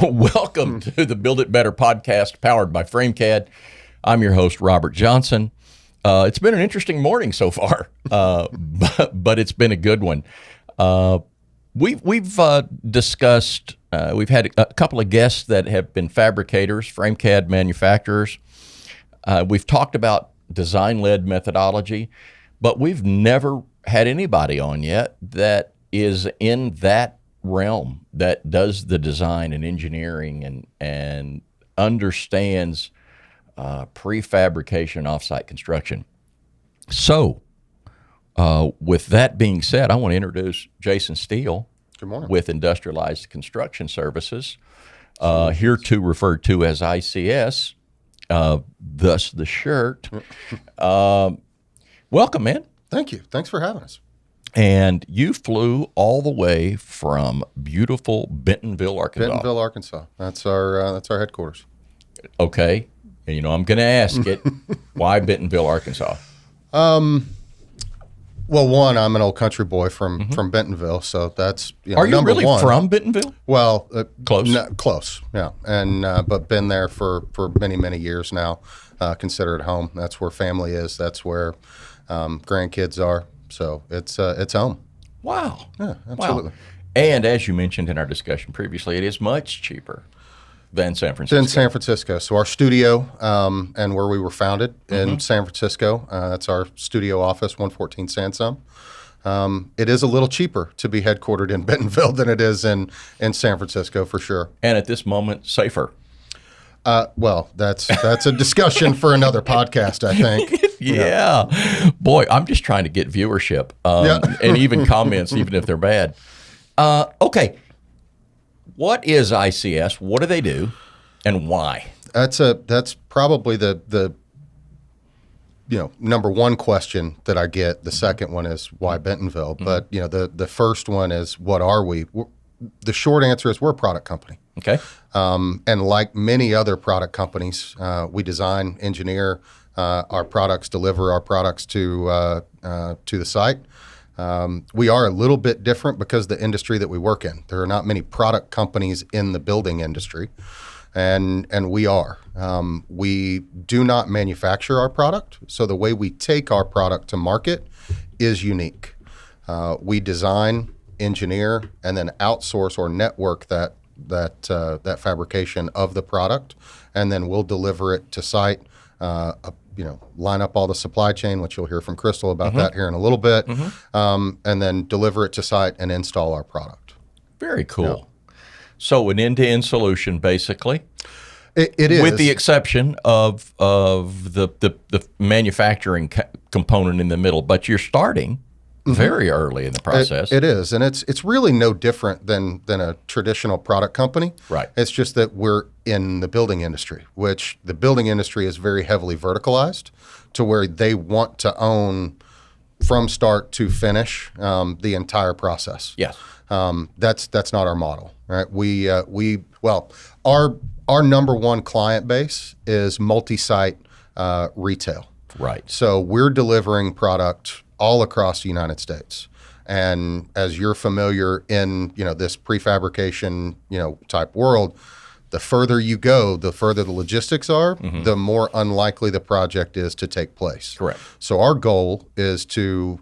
Welcome to the Build It Better podcast powered by FRAMECAD. I'm your host, Robert Johnson. It's been an interesting morning so far, but it's been a good one. We've discussed, we've had a couple of guests that have been fabricators, FRAMECAD manufacturers. We've talked about design-led methodology, but we've never had anybody on yet that is in that realm, that does the design and engineering and understands prefabrication offsite construction. So, with that being said, I want to introduce Jason Steele. Good morning. With Industrialized Construction Services, here to referred to as ICS, thus the shirt. Welcome, man. Thank you. Thanks for having us. And you flew all the way from beautiful Bentonville, Arkansas. Bentonville, Arkansas. That's our headquarters. Okay. And, you know, I'm going to ask it, why Bentonville, Arkansas? Well, one, I'm an old country boy from Bentonville, so that's Are you number really one. From Bentonville? Well, Close. Close, yeah, and but been there for many years now. Consider it home. That's where family is. That's where grandkids are. So it's home. Wow. Yeah, absolutely. Wow. And as you mentioned in our discussion previously, it is much cheaper than San Francisco. In San Francisco. So our studio and where we were founded in San Francisco, that's our studio office, 114 Sansome. It is a little cheaper to be headquartered in Bentonville than it is in San Francisco for sure. And at this moment, safer. Well, that's a discussion for another podcast, I think. Yeah. Boy, I'm just trying to get viewership and even comments, even if they're bad. Okay. What is ICS? What do they do, and why? That's probably the number one question that I get. The second one is why Bentonville, but the first one is what are we? The short answer is we're a product company. Okay. And like many other product companies, we design, engineer our products, deliver our products to the site. We are a little bit different because of the industry that we work in. There are not many product companies in the building industry, and we are. We do not manufacture our product, so the way we take our product to market is unique. We design, engineer, and then outsource or network that fabrication of the product, and then we'll deliver it to site. Line up all the supply chain, which you'll hear from Crystal about that here in a little bit, and then deliver it to site and install our product. Very cool. Yeah. So an end-to-end solution, basically. It is, with the exception of the manufacturing component in the middle. But you're starting very early in the process. It is, and it's really no different than a traditional product company. Right. It's just that we're in the building industry, which the building industry is very heavily verticalized to where they want to own from start to finish the entire process. Yes. That's not our model, right? Our number one client base is multi-site retail. Right. So we're delivering product all across the United States. And as you're familiar in, this prefabrication, type world, the further you go, the further the logistics are, the more unlikely the project is to take place. Correct. So our goal is to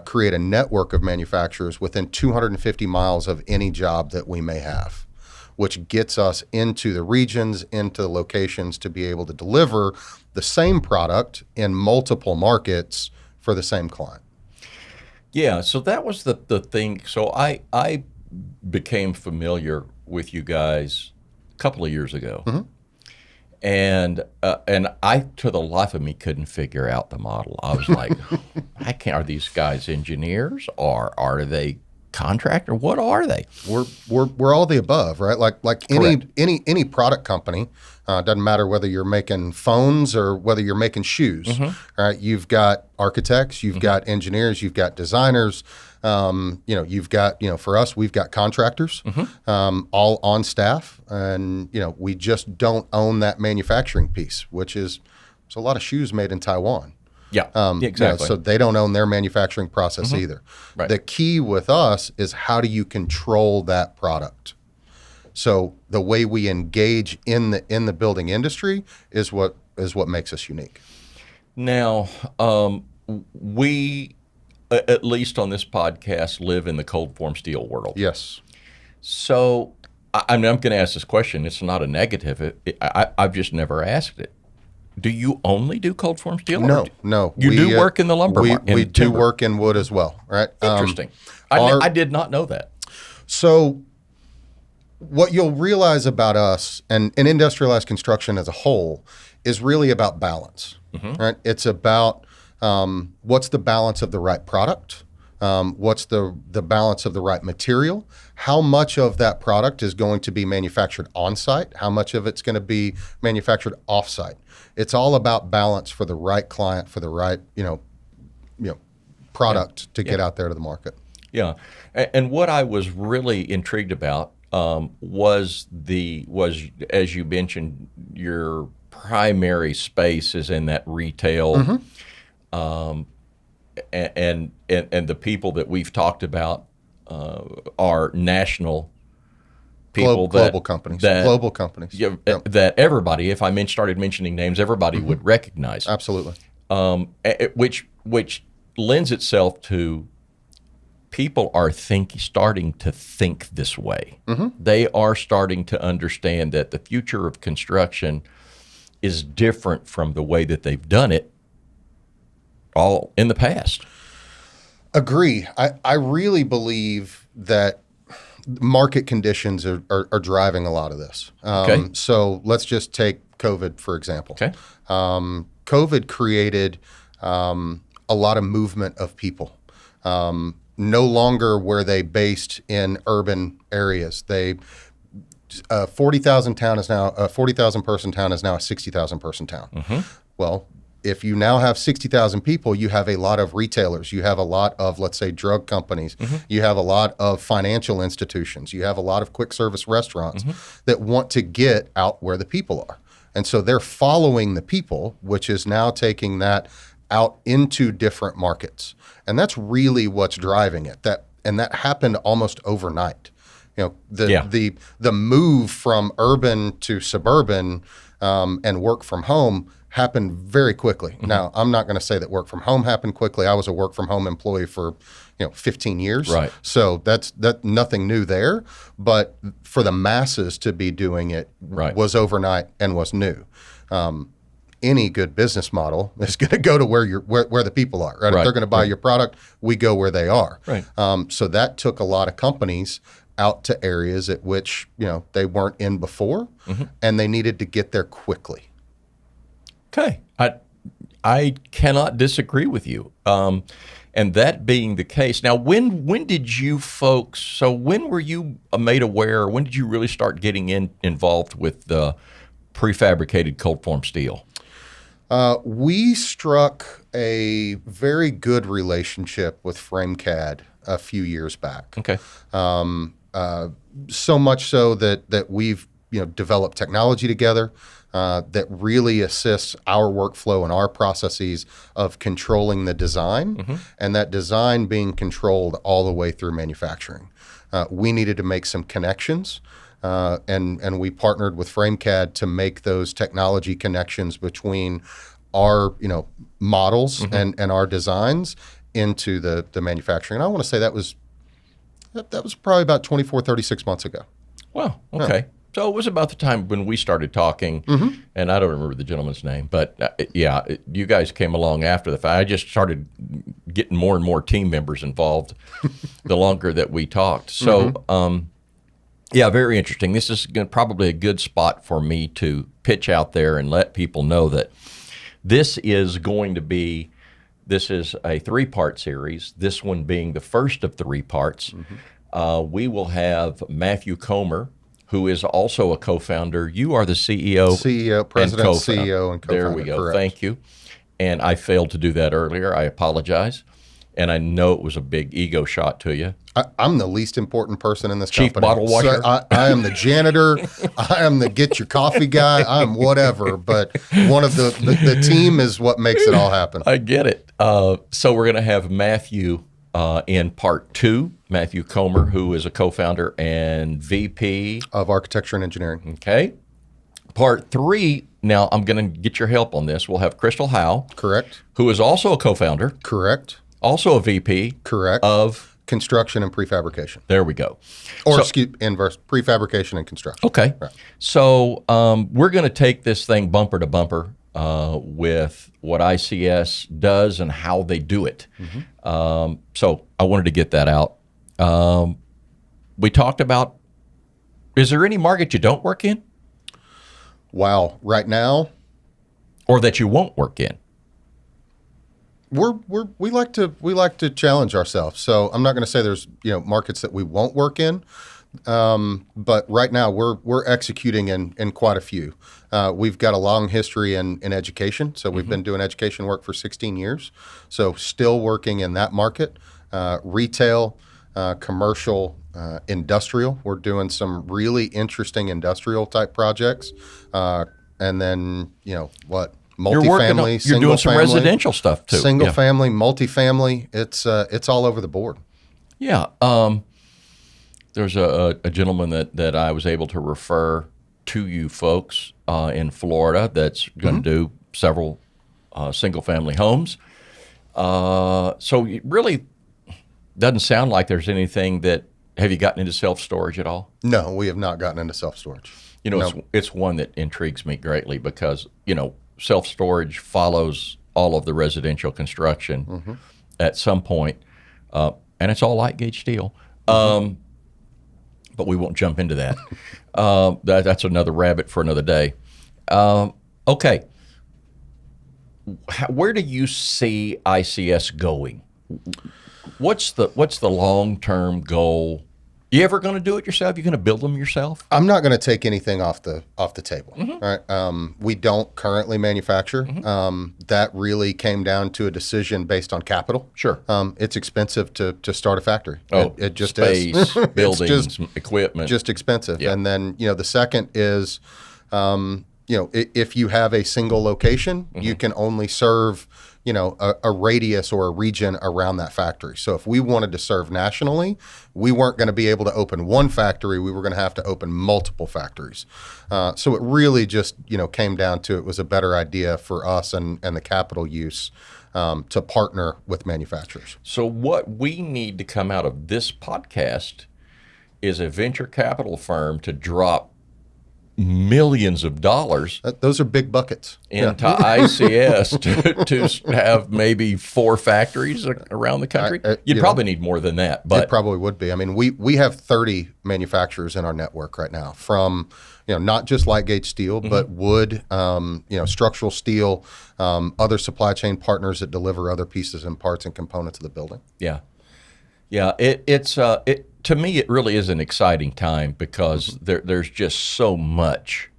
create a network of manufacturers within 250 miles of any job that we may have, which gets us into the regions, into the locations to be able to deliver the same product in multiple markets for the same client. Yeah, so that was the thing. So I became familiar with you guys a couple of years ago, and I, to the life of me, couldn't figure out the model. I was like, are these guys engineers, or are they contractor? What are they? We're all the above, right? Like any product company. Doesn't matter whether you're making phones or whether you're making shoes. Right? You've got architects, you've got engineers, you've got designers. You've got for us, we've got contractors, all on staff, and we just don't own that manufacturing piece, which is there's a lot of shoes made in Taiwan. Yeah, exactly. So they don't own their manufacturing process either. Right. The key with us is how do you control that product? So the way we engage in the building industry is what makes us unique. Now, we, at least on this podcast, live in the cold form steel world. Yes. So I'm going to ask this question. It's not a negative. I've just never asked it. Do you only do cold form steel? No. You do work in the lumber market? We do work in wood as well, right? Interesting. I did not know that. So what you'll realize about us and industrialized construction as a whole is really about balance, right? It's about what's the balance of the right product, what's the balance of the right material, how much of that product is going to be manufactured on site, how much of it's going to be manufactured off site. It's all about balance for the right client, for the right product to get out there to the market. Yeah, and what I was really intrigued about was as you mentioned, your primary space is in that retail, and the people that we've talked about are national people, global companies, that everybody, if I started mentioning names, everybody would recognize. Absolutely. Which lends itself to people are starting to think this way. They are starting to understand that the future of construction is different from the way that they've done it all in the past. Agree. I really believe that market conditions are driving a lot of this. Okay. So let's just take COVID, for example. Okay. COVID created a lot of movement of people. No longer were they based in urban areas. 40,000 town is now 40,000 person town is now a 60,000 person town. Well, if you now have 60,000 people, you have a lot of retailers. You have a lot of, let's say, drug companies. You have a lot of financial institutions. You have a lot of quick service restaurants that want to get out where the people are. And so they're following the people, which is now taking that out into different markets. And that's really what's driving it. That happened almost overnight. The move from urban to suburban and work from home happened very quickly. Now, I'm not going to say that work from home happened quickly. I was a work from home employee for 15 years. Right. So that's nothing new there. But for the masses to be doing it was overnight and was new. Any good business model is going to go to where the people are. Right? If they're going to buy your product, we go where they are. Right. So that took a lot of companies out to areas at which they weren't in before, and they needed to get there quickly. Okay, I cannot disagree with you. And that being the case, now when did you folks? So when were you made aware? When did you really start getting involved with the prefabricated cold form steel? We struck a very good relationship with FRAMECAD a few years back. Okay. So much so that we've developed technology together that really assists our workflow and our processes of controlling the design, and that design being controlled all the way through manufacturing. We needed to make some connections, and we partnered with FRAMECAD to make those technology connections between our models and our designs into the manufacturing. And I want to say that was probably about 24, 36 months ago. Wow. Okay. Yeah. So it was about the time when we started talking, and I don't remember the gentleman's name, but you guys came along after the fact. I just started getting more and more team members involved the longer that we talked. So, very interesting. This is probably a good spot for me to pitch out there and let people know that this is a 3-part series, this one being the first of 3 parts. We will have Matthew Comer, who is also a co-founder. You are the CEO, president, and CEO, and co-founder. There we go. Correct. Thank you. And I failed to do that earlier. I apologize. And I know it was a big ego shot to you. I'm the least important person in this Chief company. Bottle washer. So I am the janitor. I am the get your coffee guy. I'm whatever. But one of the team is what makes it all happen. I get it. So we're going to have Matthew In part 2, Matthew Comer, who is a co-founder and VP of Architecture and Engineering. Okay. Part 3, now I'm going to get your help on this. We'll have Crystal Howe. Correct. Who is also a co-founder. Correct. Also a VP. Correct. Of construction and prefabrication. There we go. Or inverse, prefabrication and construction. Okay. Right. So we're going to take this thing bumper to bumper with what ICS does and how they do it. So I wanted to get that out. We talked about, is there any market you don't work in? Wow. Right now? Or that you won't work in? We like to challenge ourselves. So I'm not going to say there's markets that we won't work in, but right now we're executing in quite a few. We've got a long history in education, so we've been doing education work for 16 years. So still working in that market, retail, commercial, industrial. We're doing some really interesting industrial type projects, and then multifamily, you're doing some residential stuff too. Single family, multifamily. It's all over the board. Yeah. There's a gentleman that I was able to refer to you folks in Florida that's going to do several single family homes. So it really doesn't sound like there's anything that. Have you gotten into self-storage at all? No, we have not gotten into self-storage. It's one that intrigues me greatly because, self-storage follows all of the residential construction at some point, and it's all light gauge steel. But we won't jump into that. That's another rabbit for another day. Okay. Where do you see ICS going? What's the long-term goal? You ever going to do it yourself? You going to build them yourself? I'm not going to take anything off the table. Right? We don't currently manufacture. That really came down to a decision based on capital. Sure. It's expensive to start a factory. Oh, it just space, is. buildings, equipment. Just expensive. Yeah. And then the second is, if you have a single location, you can only serve a radius or a region around that factory. So if we wanted to serve nationally, we weren't going to be able to open one factory. We were going to have to open multiple factories. So it really just, came down to it was a better idea for us and the capital use to partner with manufacturers. So what we need to come out of this podcast is a venture capital firm to drop millions of dollars. Those are big buckets. Into ICS to have maybe 4 factories around the country. You'd probably need more than that. But it probably would be. I mean, we have 30 manufacturers in our network right now from, not just light gauge steel, but wood, structural steel, other supply chain partners that deliver other pieces and parts and components of the building. Yeah. Yeah. It's to me, it really is an exciting time because there's just so much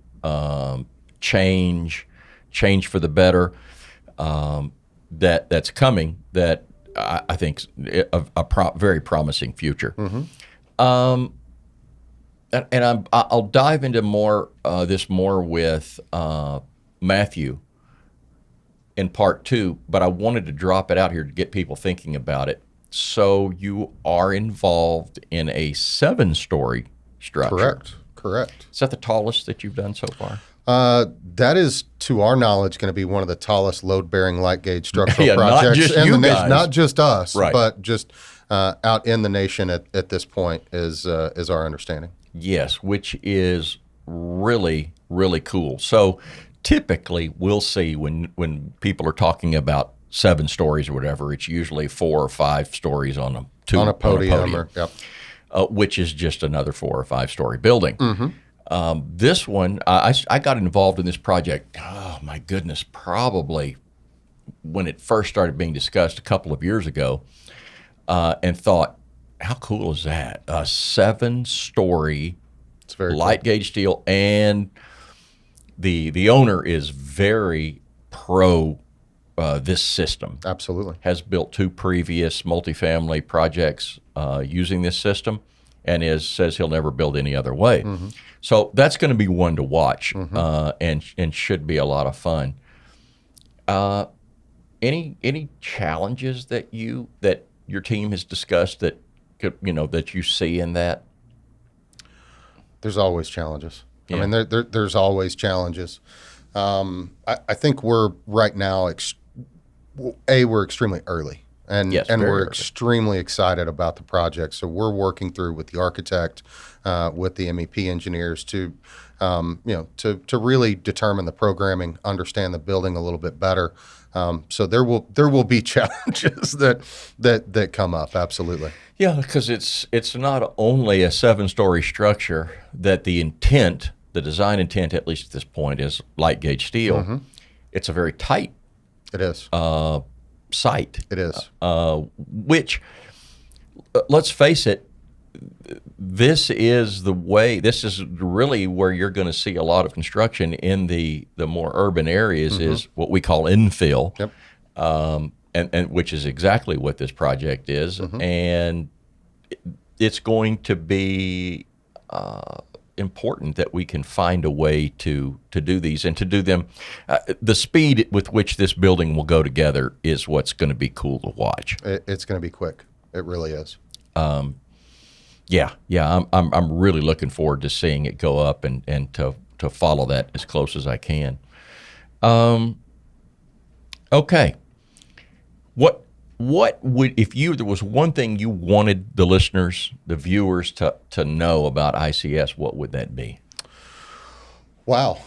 change for the better that's coming that I think is a very promising future. And I'll dive into this more with Matthew in part 2, but I wanted to drop it out here to get people thinking about it. So you are involved in a 7-story structure. Correct. Is that the tallest that you've done so far? That is, to our knowledge, going to be one of the tallest load-bearing light gauge structural projects not just in the nation. Guys. Not just us, right. But just out in the nation at this point is our understanding. Yes, which is really, really cool. So typically we'll see when people are talking about 7 stories or whatever, it's usually 4 or 5 stories on a podium. Which is just another 4 or 5 story building. This one, I got involved in this project, oh my goodness, probably when it first started being discussed a couple of years ago, and thought, how cool is that? A 7-story light gauge steel, and the owner is very pro this system. Absolutely. Has built 2 previous multifamily projects using this system, and says he'll never build any other way. So that's going to be one to watch, and should be a lot of fun. Any challenges that your team has discussed that that you see in that? There's always challenges. Yeah. I mean, there's always challenges. I think we're right now, we're extremely early. And Yes, and very we're early. extremely excited about the project. So we're working through with the architect, with the MEP engineers to really determine the programming, understand the building a little bit better. So there will be challenges that come up. Absolutely. Yeah, because it's not only a 7-story structure that the design intent, at least at this point, is light gauge steel. Mm-hmm. It's a very tight It is. site. It is. Which, let's face it, this is really where you're going to see a lot of construction in the more urban areas, is what we call infill. Yep. And which is exactly what this project is. And it's going to be important that we can find a way to do these and to do them. The speed with which this building will go together is what's going to be cool to watch. It's going to be quick. It really is. Yeah. I'm really looking forward to seeing it go up and to follow that as close as I can. Okay. What would, if there was one thing you wanted the listeners, the viewers to know about ICS, what would that be? Wow.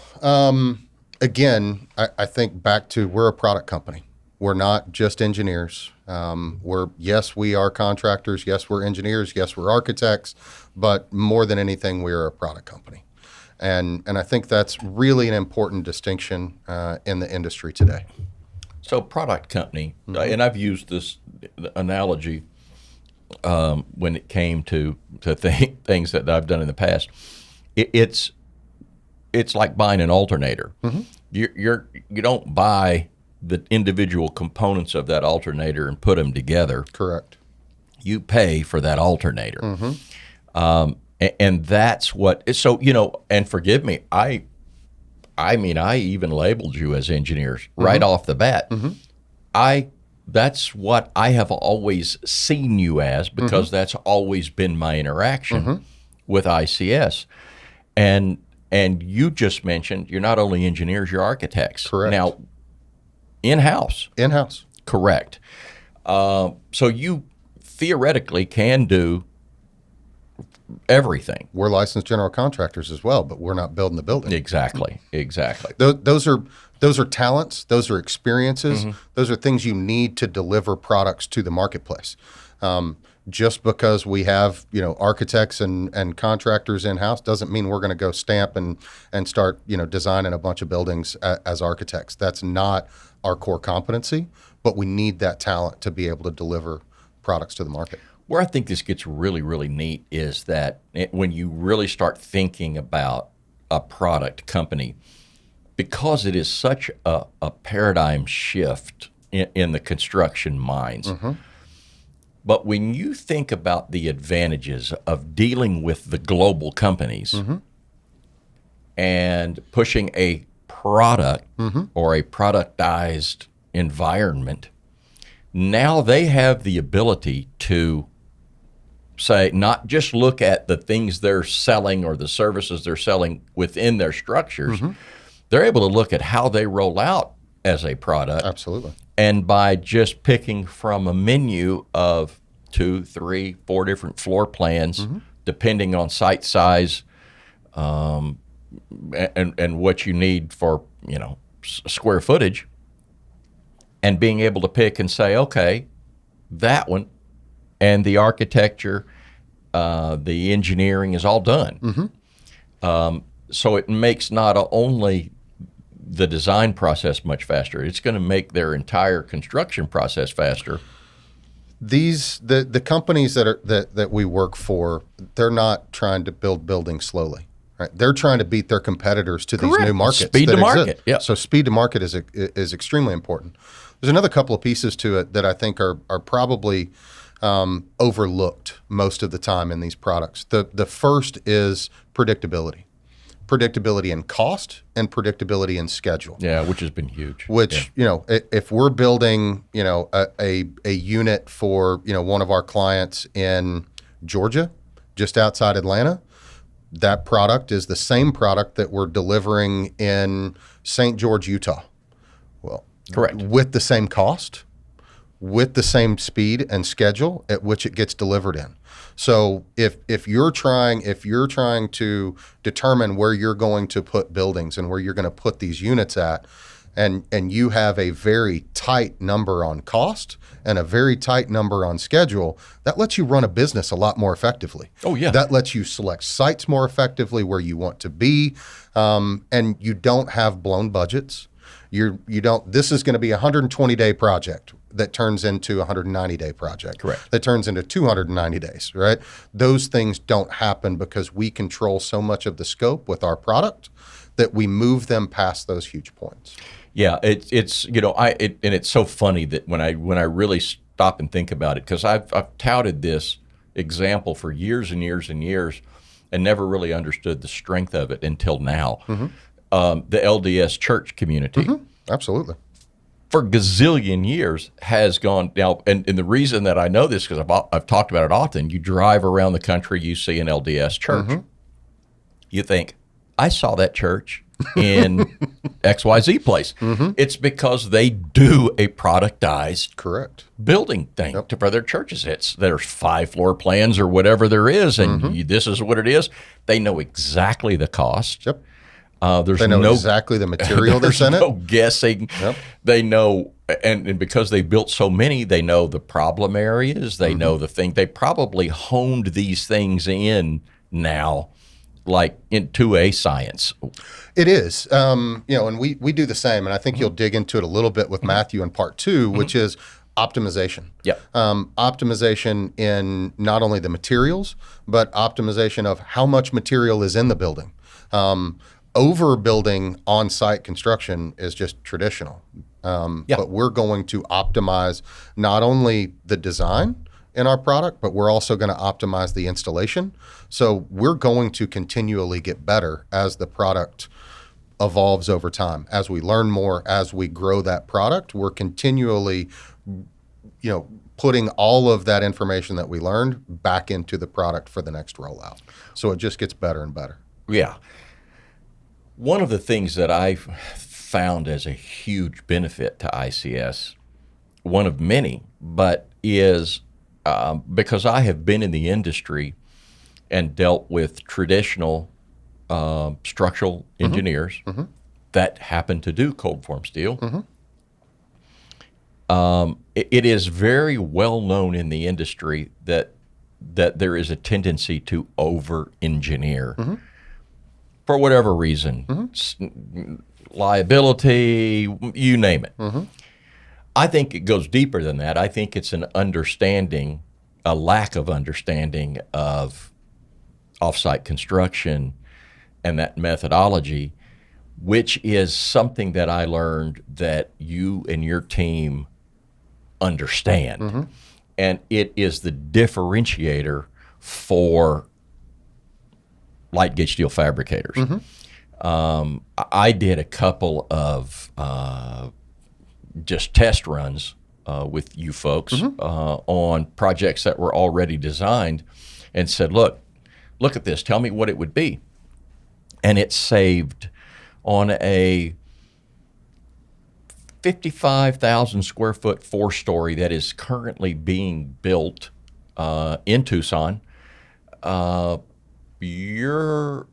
Again, I think back to, we're a product company. We're not just engineers. Yes, we are contractors. Yes, we're engineers. Yes, we're architects. But more than anything, we're a product company. And I think that's really an important distinction in the industry today. So product company, and I've used this analogy when it came to things that I've done in the past. It's like buying an alternator. You don't buy the individual components of that alternator and put them together. Correct. You pay for that alternator. And that's what. So and forgive me, I mean, I even labeled you as engineers right off the bat. That's what I have always seen you as, because that's always been my interaction with ICS. And you just mentioned you're not only engineers, you're architects. Correct. Now, in-house. In-house. Correct. So you theoretically can do everything. We're licensed general contractors as well, but we're not building the building. Exactly. Those are talents. Those are experiences. Those are things you need to deliver products to the marketplace. Just because we have architects and contractors in house doesn't mean we're going to go stamp and start designing a bunch of buildings as architects. That's not our core competency, but we need that talent to be able to deliver products to the market. Where I think this gets really, really neat is that when you really start thinking about a product company, because it is such a paradigm shift in the construction minds. But when you think about the advantages of dealing with the global companies and pushing a product or a productized environment, now they have the ability to say, not just look at the things they're selling or the services they're selling within their structures. They're able to look at how they roll out as a product. Absolutely. And by just picking from a menu of 2, 3, 4 different floor plans, depending on site size, and what you need for square footage, and being able to pick and say, okay, that one, and the architecture, the engineering is all done. So it makes not only the design process much faster, it's going to make their entire construction process faster. The companies that we work for, they're not trying to build buildings slowly. Right? They're trying to beat their competitors to these new markets. Speed to market. Yeah. So speed to market is extremely important. There's another couple of pieces to it that I think are probably overlooked most of the time in these products. The first is predictability. predictability in cost and predictability in schedule. Yeah, which has been huge. Which, if we're building, a unit for, one of our clients in Georgia, just outside Atlanta, that product is the same product that we're delivering in St. George, Utah. Well, correct. With the same cost, with the same speed and schedule at which it gets delivered in. So if you're trying to determine where you're going to put buildings and where you're going to put these units at, and you have a very tight number on cost and a very tight number on schedule, that lets you run a business a lot more effectively. Oh, yeah. That lets you select sites more effectively where you want to be, and you don't have blown budgets. This is going to be a 120-day project that turns into a 190-day project. Correct. That turns into 290 days, right? Those things don't happen because we control so much of the scope with our product that we move them past those huge points. Yeah, it's and it's so funny that when I really stop and think about it, because I've touted this example for years and years and years, and never really understood the strength of it until now. Mm-hmm. The LDS church community, mm-hmm. Absolutely, for gazillion years has gone now, and the reason that I know this because I've talked about it often. You drive around the country, you see an LDS church, mm-hmm. you think, I saw that church in XYZ place. Mm-hmm. It's because they do a productized correct building thing for their churches. There's 5 floor plans or whatever there is, and mm-hmm. this is what it is. They know exactly the cost. Yep. They know exactly the material that's in it. There's no guessing. Yep. They know, and because they built so many, they know the problem areas. They mm-hmm. know the thing. They probably honed these things in now, like into a science. It is, and we do the same, and I think mm-hmm. you'll dig into it a little bit with mm-hmm. Matthew in part 2, mm-hmm. which is optimization. Yeah. Optimization in not only the materials, but optimization of how much material is in the building. Overbuilding on-site construction is just traditional, but we're going to optimize not only the design in our product, but we're also going to optimize the installation. So we're going to continually get better as the product evolves over time. As we learn more, as we grow that product, we're continually, putting all of that information that we learned back into the product for the next rollout. So it just gets better and better. Yeah. One of the things that I've found as a huge benefit to ICS, one of many, but is because I have been in the industry and dealt with traditional structural mm-hmm. engineers mm-hmm. that happen to do cold form steel. Mm-hmm. It is very well known in the industry that there is a tendency to over-engineer. Mm-hmm. For whatever reason, mm-hmm. liability, you name it. Mm-hmm. I think it goes deeper than that. I think it's a lack of understanding of off-site construction and that methodology, which is something that I learned that you and your team understand. Mm-hmm. And it is the differentiator for light gauge steel fabricators. Mm-hmm. I did a couple of just test runs with you folks mm-hmm. On projects that were already designed and said, look at this, tell me what it would be. And it saved on a 55,000 square foot 4-story that is currently being built in Tucson. You're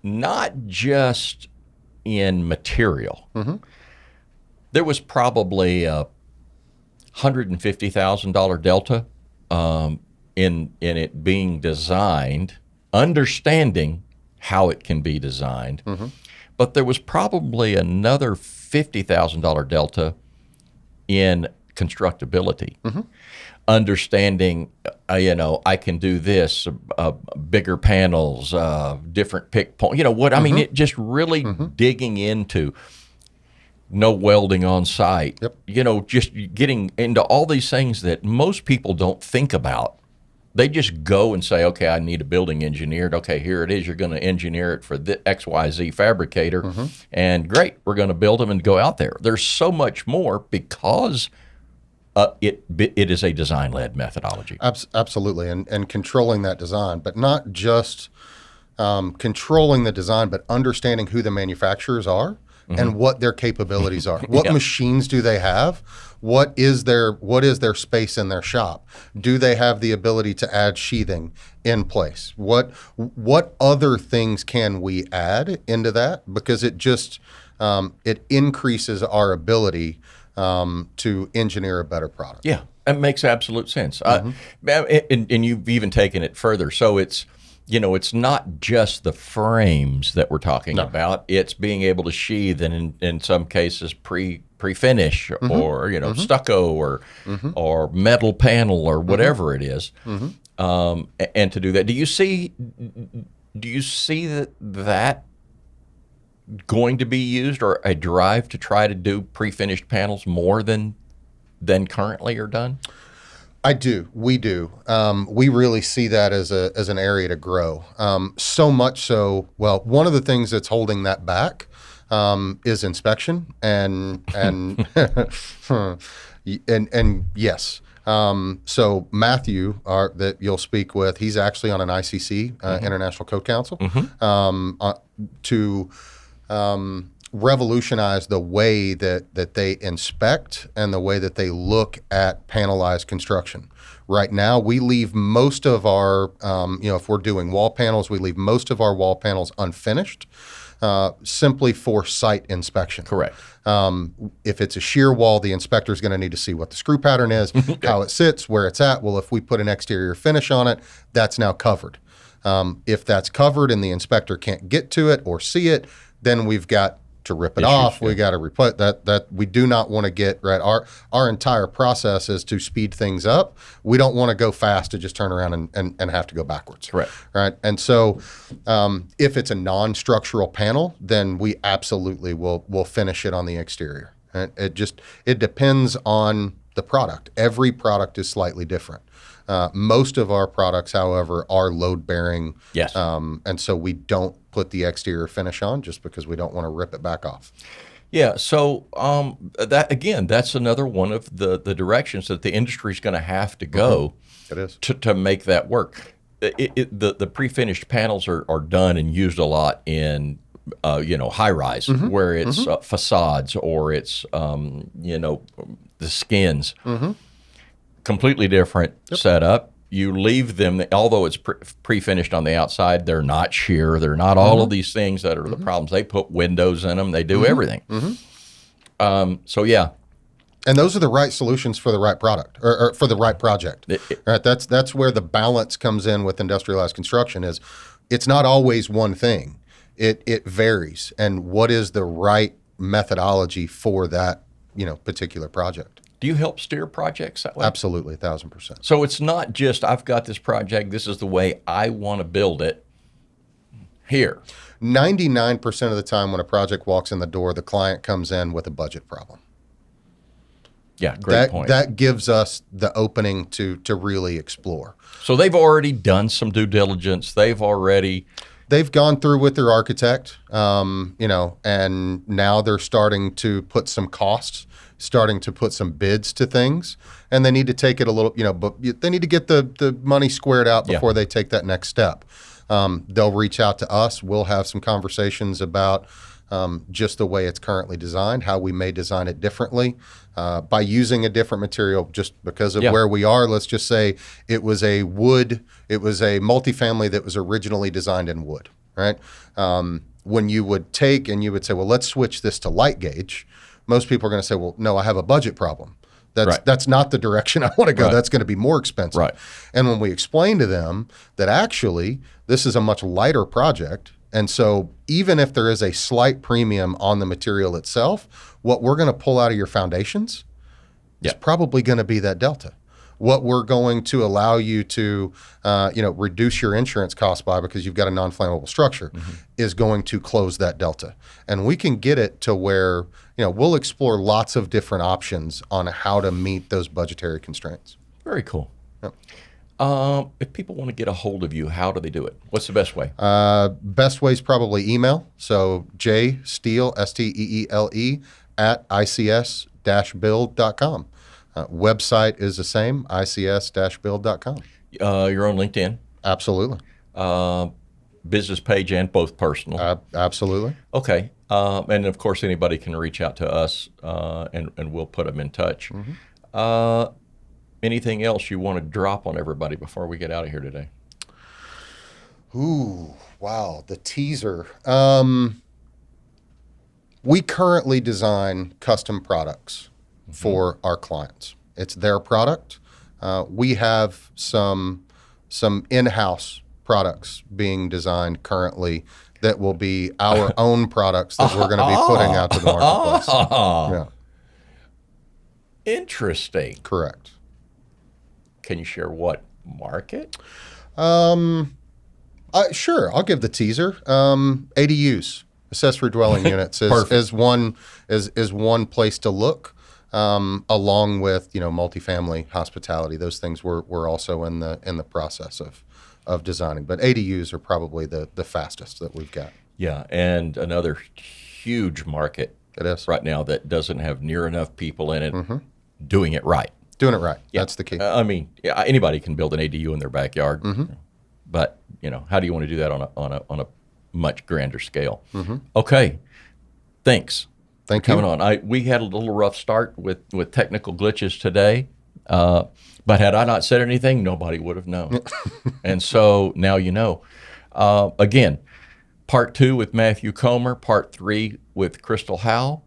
not just in material. Mm-hmm. There was probably a $150,000 delta in it being designed, understanding how it can be designed. Mm-hmm. But there was probably another $50,000 delta in constructability. Mm-hmm. Understanding, I can do this, bigger panels, different pick points, I mean, it just really mm-hmm. digging into no welding on site, yep. Just getting into all these things that most people don't think about They just go and say, okay, I need a building engineered. Okay, here it is. You're going to engineer it for the XYZ fabricator. And great, we're going to build them and go out there. There's so much more because it is a design-led methodology. Absolutely, and controlling that design, but not just controlling the design, but understanding who the manufacturers are and what their capabilities are. What machines do they have? What is their space in their shop? Do they have the ability to add sheathing in place? What other things can we add into that? Because it just it increases our ability to engineer a better product. Yeah, it makes absolute sense. And you've even taken it further. So it's not just the frames that we're talking about. It's being able to sheathe and in some cases pre-finish or stucco or metal panel or whatever it is. And to do that, do you see that going to be used, or a drive to try to do pre-finished panels more than currently are done? I do. We do. We really see that as an area to grow. So much so. Well, one of the things that's holding that back is inspection, and yes. So Matthew, that you'll speak with, he's actually on an ICC, International Code Council, to revolutionize the way that they inspect and the way that they look at panelized construction. Right now, we leave most of our, if we're doing wall panels, we leave most of our wall panels unfinished, simply for site inspection. Correct. If it's a shear wall, the inspector is going to need to see what the screw pattern is, how it sits, where it's at. Well, if we put an exterior finish on it, that's now covered. If that's covered and the inspector can't get to it or see it, then we've got to rip it off. We got to replace that. We do not want to get right. Our entire process is to speed things up. We don't want to go fast to just turn around and have to go backwards. Correct. Right. And so, if it's a non-structural panel, then we absolutely will finish it on the exterior. And it depends on the product. Every product is slightly different. Most of our products, however, are load-bearing. Yes. And so we don't put the exterior finish on just because we don't want to rip it back off. Yeah. So that's another one of the directions that the industry is going to have to go. It is. To make that work. The pre-finished panels are done and used a lot in high-rise, where it's facades or it's the skins. Completely different setup. You leave them, although it's pre-finished on the outside, they're not sheer. They're not all of these things that are the problems. They put windows in them. They do everything. So yeah. And those are the right solutions for the right product or for the right project. Right? That's where the balance comes in with industrialized construction. Is it's not always one thing. It varies. And what is the right methodology for that particular project? Do you help steer projects that way? Absolutely, 1,000%. So it's not just, I've got this project, this is the way I want to build it here. 99% of the time when a project walks in the door, the client comes in with a budget problem. Yeah, great point. That gives us the opening to really explore. So they've already done some due diligence. They've gone through with their architect, and now they're starting to put some costs, starting to put some bids to things, and they need to take it a little, but they need to get the money squared out before they take that next step. They'll reach out to us. We'll have some conversations about just the way it's currently designed, how we may design it differently by using a different material just because of where we are. Let's just say it was a multifamily that was originally designed in wood, right? When you would take and you would say, well, let's switch this to light gauge, most people are going to say, well, no, I have a budget problem. That's not the direction I want to go. That's going to be more expensive. Right. And when we explain to them that actually this is a much lighter project, and so even if there is a slight premium on the material itself, what we're going to pull out of your foundations is probably going to be that delta. What we're going to allow you to, reduce your insurance costs by because you've got a non-flammable structure is going to close that delta. And we can get it to where, we'll explore lots of different options on how to meet those budgetary constraints. Very cool. Yep. If people want to get a hold of you, how do they do it? What's the best way? Best way is probably email. So Steele, Steele, at ics-build.com. Website is the same, ics-build.com. You're on LinkedIn. Absolutely. Business page and both personal. Absolutely. Okay. And of course, anybody can reach out to us, and we'll put them in touch. Anything else you want to drop on everybody before we get out of here today? Ooh, wow, the teaser. We currently design custom products for our clients. It's their product. We have some in-house products being designed currently that will be our own products that we're going to be putting out to the marketplace. Yeah. Interesting. Correct. Can you share what market? Sure, I'll give the teaser. ADUs, accessory dwelling units, is one place to look, along with multifamily, hospitality. Those things we're also in the process of designing. But ADUs are probably the fastest that we've got. Yeah, and another huge market It is right now that doesn't have near enough people in it doing it right. Doing it right. Yeah. That's the key. I mean, anybody can build an ADU in their backyard, but how do you want to do that on a much grander scale? Okay, thanks. Thank you. Coming on. We had a little rough start with technical glitches today, but had I not said anything, nobody would have known. And so now you know. Again, part 2 with Matthew Comer, part 3 with Crystal Howe.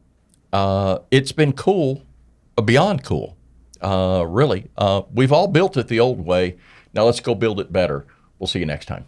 It's been cool, beyond cool. Really. We've all built it the old way. Now let's go build it better. We'll see you next time.